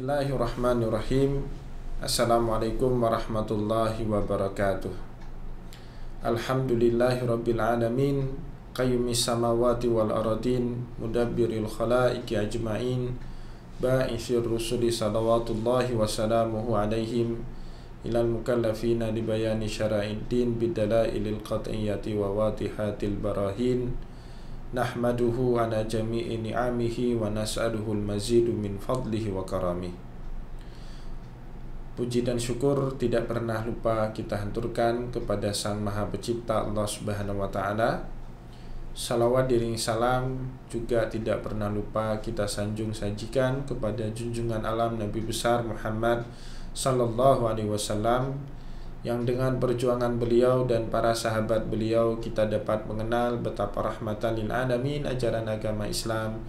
Bismillahirrahmanirrahim. Assalamualaikum warahmatullahi wabarakatuh. Alhamdulillahirabbil alamin, qayyumis samawati wal aradin, mudabbiril khalaiqi ajmain, ba'itsir rusuli salawatullahi wassalamuhu alaihim, ilal mukallafina libayani syara'iddin bidalailil qat'iyyati wa wadihatil barahin. Nahmaduhu ala jami'i ni'amihi wa nas'aluhul mazidu min fadlihi wa karamihi. Puji dan syukur tidak pernah lupa kita haturkan kepada Sang Maha Pencipta Allah Subhanahu wa taala. Salawat diring salam juga tidak pernah lupa kita sanjung sajikan kepada junjungan alam Nabi besar Muhammad sallallahu alaihi wasallam, yang dengan perjuangan beliau dan para sahabat beliau kita dapat mengenal betapa rahmatan lil alamin ajaran agama Islam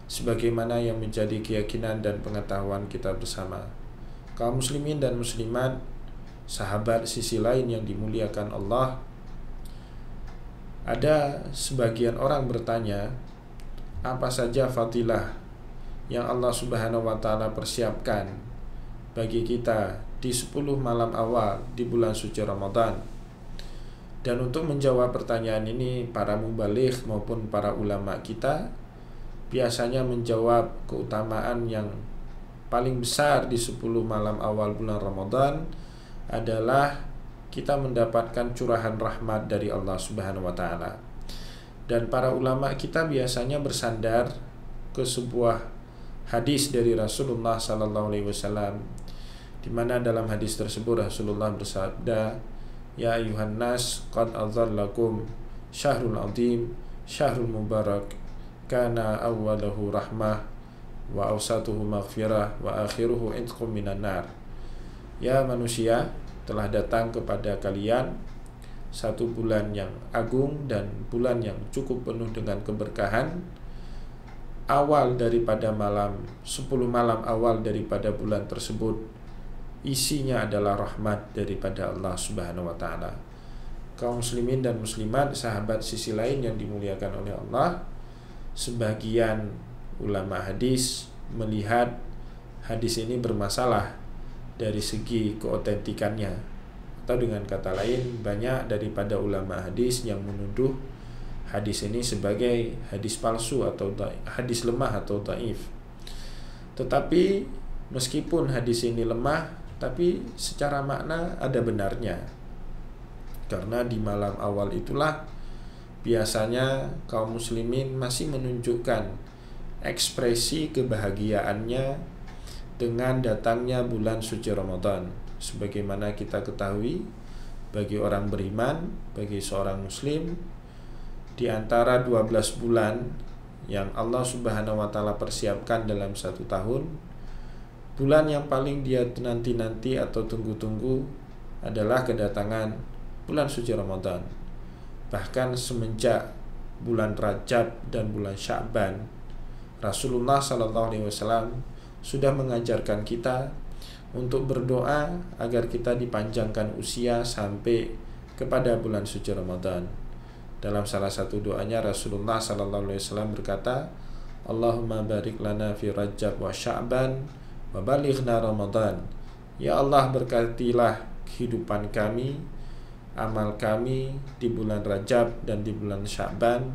sebagaimana yang menjadi keyakinan dan pengetahuan kita bersama. Kaum muslimin dan muslimat, sahabat sisi lain yang dimuliakan Allah, ada sebagian orang bertanya, apa saja fadilah yang Allah Subhanahu wa taala persiapkan bagi kita di 10 malam awal di bulan suci Ramadan. Dan untuk menjawab pertanyaan ini, para mubaligh maupun para ulama kita biasanya menjawab keutamaan yang paling besar di 10 malam awal bulan Ramadan adalah kita mendapatkan curahan rahmat dari Allah Subhanahu wa taala. Dan para ulama kita biasanya bersandar ke sebuah hadis dari Rasulullah sallallahu alaihi wasallam, di mana dalam hadis tersebut Rasulullah bersabda, "Ya ayuhan nas, qad adzallakum syahrul azim, syahrul mubarak, kana awwaluhu rahmah, wa awsatuhu maghfirah, wa akhiruhu itqum minan nar." Ya manusia, telah datang kepada kalian satu bulan yang agung dan bulan yang cukup penuh dengan keberkahan. Awal daripada 10 malam awal daripada bulan tersebut isinya adalah rahmat daripada Allah Subhanahu wa taala. Kaum muslimin dan muslimat, sahabat sisi lain yang dimuliakan oleh Allah, sebagian ulama hadis melihat hadis ini bermasalah dari segi keotentikannya, atau dengan kata lain, banyak daripada ulama hadis yang menuduh hadis ini sebagai hadis palsu atau hadis lemah atau dhaif. Tetapi meskipun hadis ini lemah, tapi secara makna ada benarnya, karena di malam awal itulah biasanya kaum muslimin masih menunjukkan ekspresi kebahagiaannya dengan datangnya bulan suci Ramadan. Sebagaimana kita ketahui, bagi orang beriman, bagi seorang muslim, di antara 12 bulan yang Allah Subhanahu wa taala persiapkan dalam satu tahun, bulan yang paling dia nanti-nanti atau tunggu-tunggu adalah kedatangan bulan suci Ramadan. Bahkan semenjak bulan Rajab dan bulan Sya'ban, Rasulullah sallallahu alaihi wasallam sudah mengajarkan kita untuk berdoa agar kita dipanjangkan usia sampai kepada bulan suci Ramadan. Dalam salah satu doanya Rasulullah sallallahu alaihi wasallam berkata, "Allahumma barik lana fi Rajab wa Sya'ban wa balighna Ramadan." Ya Allah, berkatilah kehidupan kami, amal kami di bulan Rajab dan di bulan Sya'ban,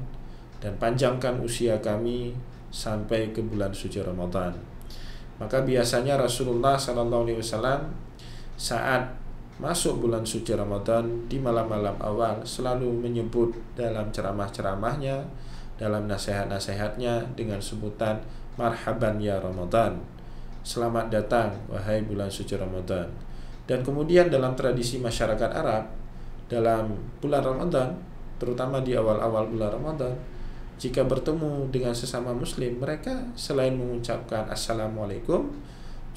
dan panjangkan usia kami sampai ke bulan suci Ramadan. Maka biasanya Rasulullah SAW saat masuk bulan suci Ramadan di malam-malam awal selalu menyebut dalam ceramah-ceramahnya, dalam nasihat-nasihatnya dengan sebutan marhaban ya Ramadan, selamat datang wahai bulan suci Ramadan. Dan kemudian dalam tradisi masyarakat Arab, dalam bulan Ramadan, terutama di awal-awal bulan Ramadan, jika bertemu dengan sesama muslim, mereka selain mengucapkan assalamualaikum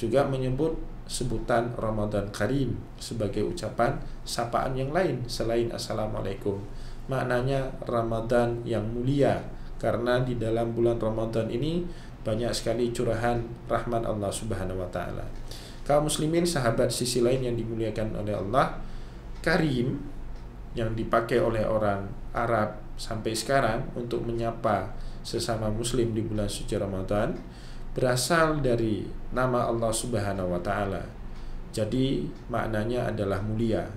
juga menyebut sebutan Ramadan Karim sebagai ucapan sapaan yang lain selain assalamualaikum. Maknanya Ramadan yang mulia, karena di dalam bulan Ramadan ini banyak sekali curahan rahmat Allah Subhanahu wa taala. Kaum muslimin, sahabat sisi lain yang dimuliakan oleh Allah, Karim yang dipakai oleh orang Arab sampai sekarang untuk menyapa sesama muslim di bulan suci Ramadan berasal dari nama Allah Subhanahu wa taala. Jadi maknanya adalah mulia.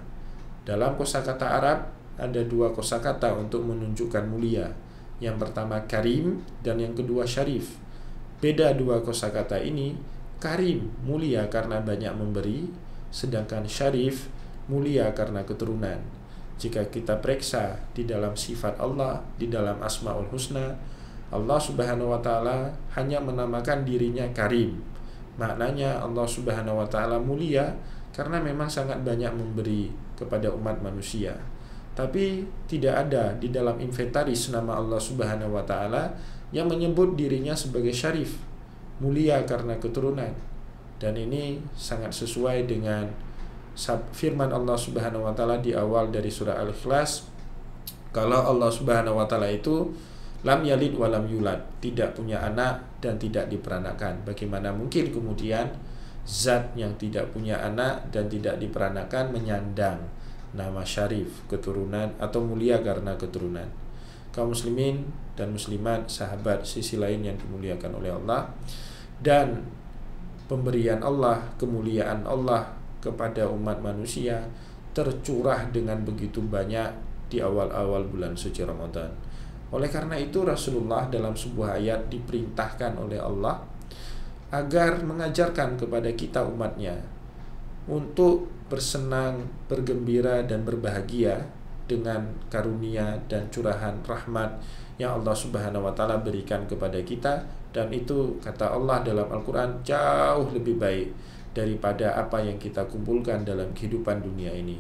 Dalam kosakata Arab ada dua kosakata untuk menunjukkan mulia. Yang pertama karim dan yang kedua syarif. Beda dua kosakata ini, karim mulia karena banyak memberi, sedangkan syarif mulia karena keturunan. Jika kita periksa di dalam sifat Allah, di dalam Asmaul Husna, Allah Subhanahu wa taala hanya menamakan dirinya karim. Maknanya Allah Subhanahu wa taala mulia karena memang sangat banyak memberi kepada umat manusia. Tapi tidak ada di dalam inventaris nama Allah Subhanahu wa taala yang menyebut dirinya sebagai syarif, mulia karena keturunan. Dan ini sangat sesuai dengan firman Allah Subhanahu wa taala di awal dari surah Al-Ikhlas, kalau Allah Subhanahu wa taala itu lam yalid wa lam yulad, tidak punya anak dan tidak diperanakan. Bagaimana mungkin kemudian zat yang tidak punya anak dan tidak diperanakan menyandang nama syarif, keturunan atau mulia karena keturunan? Kaum muslimin dan muslimat, sahabat sisi lain yang dimuliakan oleh Allah, dan pemberian Allah, kemuliaan Allah kepada umat manusia tercurah dengan begitu banyak di awal-awal bulan suci Ramadan. Oleh karena itu Rasulullah dalam sebuah ayat diperintahkan oleh Allah agar mengajarkan kepada kita umatnya untuk bersenang, bergembira dan berbahagia dengan karunia dan curahan rahmat yang Allah Subhanahu wa taala berikan kepada kita, dan itu kata Allah dalam Al-Qur'an jauh lebih baik daripada apa yang kita kumpulkan dalam kehidupan dunia ini.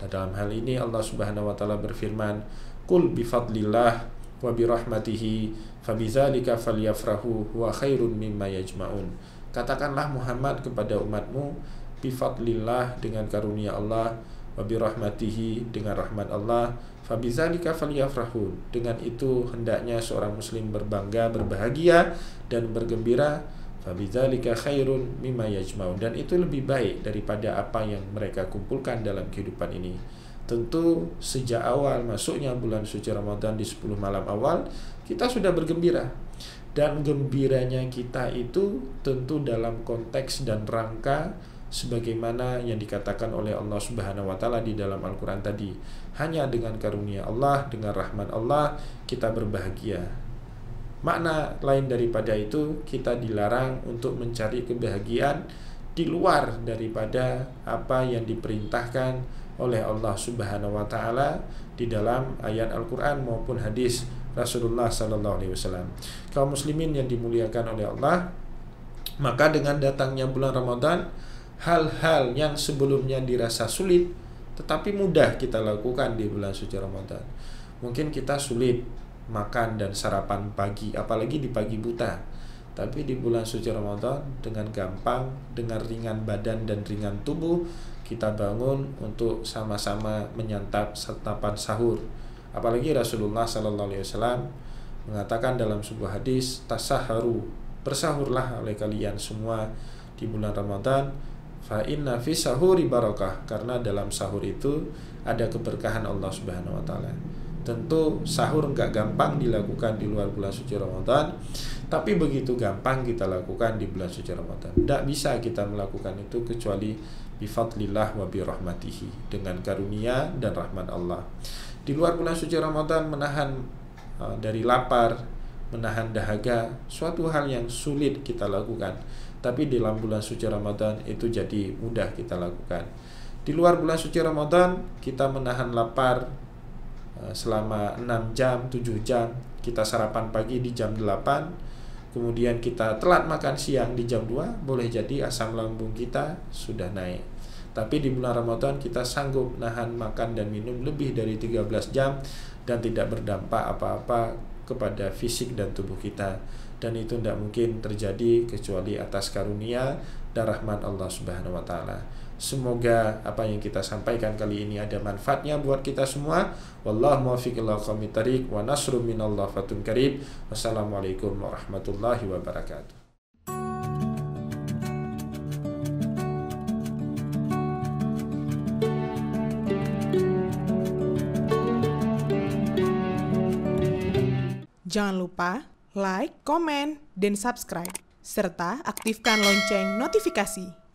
Nah, dalam hal ini Allah Subhanahu wa taala berfirman, "Qul bi fadlillah wa bi rahmatihi fabidzalika falyafrahu huwa khairun mimma yajma'un." Katakanlah Muhammad kepada umatmu, bi fadlillah dengan karunia Allah, wa bi rahmatihi dengan rahmat Allah, fabidzalika falyafrahu dengan itu hendaknya seorang muslim berbangga, berbahagia dan bergembira, fabidzalika khairun mimma yajma'un, dan itu lebih baik daripada apa yang mereka kumpulkan dalam kehidupan ini. Tentu sejak awal masuknya bulan suci Ramadan di 10 malam awal kita sudah bergembira, dan gembiranya kita itu tentu dalam konteks dan rangka sebagaimana yang dikatakan oleh Allah Subhanahu wa taala di dalam Al-Qur'an tadi. Hanya dengan karunia Allah, dengan rahmat Allah kita berbahagia. Makna lain daripada itu, kita dilarang untuk mencari kebahagiaan di luar daripada apa yang diperintahkan oleh Allah Subhanahu wa taala di dalam ayat Al-Qur'an maupun hadis Rasulullah sallallahu alaihi wasallam. Kaum muslimin yang dimuliakan oleh Allah, maka dengan datangnya bulan Ramadan, hal-hal yang sebelumnya dirasa sulit tetapi mudah kita lakukan di bulan suci Ramadan. Mungkin kita sulit makan dan sarapan pagi, apalagi di pagi buta. Tapi di bulan suci Ramadan dengan gampang, dengan ringan badan dan ringan tubuh, kita bangun untuk sama-sama menyantap santapan sahur. Apalagi Rasulullah sallallahu alaihi wasallam mengatakan dalam sebuah hadis, tasaharu, bersahurlah oleh kalian semua di bulan Ramadan, fa inna fi sahuri barakah, karena dalam sahur itu ada keberkahan Allah Subhanahu wa taala. Tentu sahur enggak gampang dilakukan di luar bulan suci Ramadan, tapi begitu gampang kita lakukan di bulan suci Ramadan. Tidak bisa kita melakukan itu kecuali bifadlillah wa birahmatihi, dengan karunia dan rahmat Allah. Di luar bulan suci Ramadan menahan dari lapar, menahan dahaga, suatu hal yang sulit kita lakukan. Tapi di dalam bulan suci Ramadan itu jadi mudah kita lakukan. Di luar bulan suci Ramadan kita menahan lapar selama 6 jam, 7 jam. Kita sarapan pagi di jam 8, kemudian kita telat makan siang di jam 2, boleh jadi asam lambung kita sudah naik. Tapi di bulan Ramadan kita sanggup nahan makan dan minum lebih dari 13 jam dan tidak berdampak apa-apa kepada fisik dan tubuh kita. Dan itu tidak mungkin terjadi kecuali atas karunia dan rahmat Allah Subhanahu wa taala. Semoga apa yang kita sampaikan kali ini ada manfaatnya buat kita semua. Wallahu muwaffiq ila aqwamit thariq wa nasrun minallah fatun qarib. Wassalamualaikum warahmatullahi wabarakatuh. Jangan lupa like, komen, dan subscribe. serta aktifkan lonceng notifikasi.